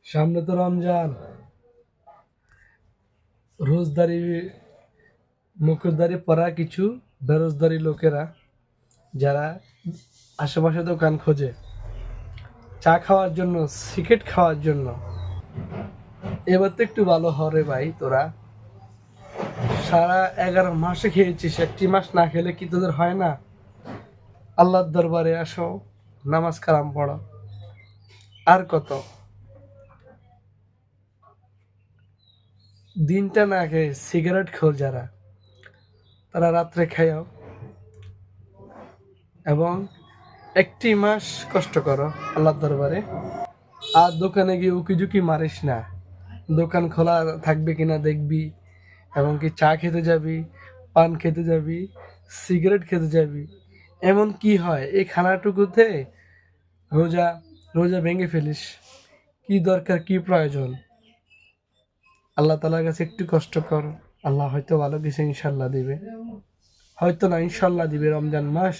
সামনে তো রমজান। রোজদারি মুখোশধারী পরা কিছু বেরোজগারি লোকেরা যারা আশেপাশে দোকান খোঁজে চা খাওয়ার জন্য, সিগারেট খাওয়ার জন্য। এবার তো একটু ভালো হরে ভাই, তোরা সারা 11 মাসে খেয়েছিস, একটি মাস না খেলে কি তোদের হয় না? আল্লাহর দরবারে আসো, নামাজ কালাম পড়ো। আর কত দিনটা না খেয়ে সিগারেট খোর যারা, তারা রাত্রে খায়ও এবং একটি মাস কষ্ট করো আল্লাহর দরবারে। আর দোকানে গিয়ে উকিঝুঁকি মারিস না। দোকান খোলা থাকবে কিনা দেখবি, এবং কি চা খেতে যাবি, পান খেতে যাবি, সিগারেট খেতে যাবি। এমন কি হয় এই খানাটুকুতে রোজা রোজা ভেঙে ফেলিস? কি দরকার, কি প্রয়োজন? আল্লাহ তাআলার কাছে একটু কষ্ট কর, আল্লাহ হয়তো ভালো কিছু ইনশাল্লাহ দিবে, হয়তো না ইনশাল্লাহ দিবে। রমজান মাস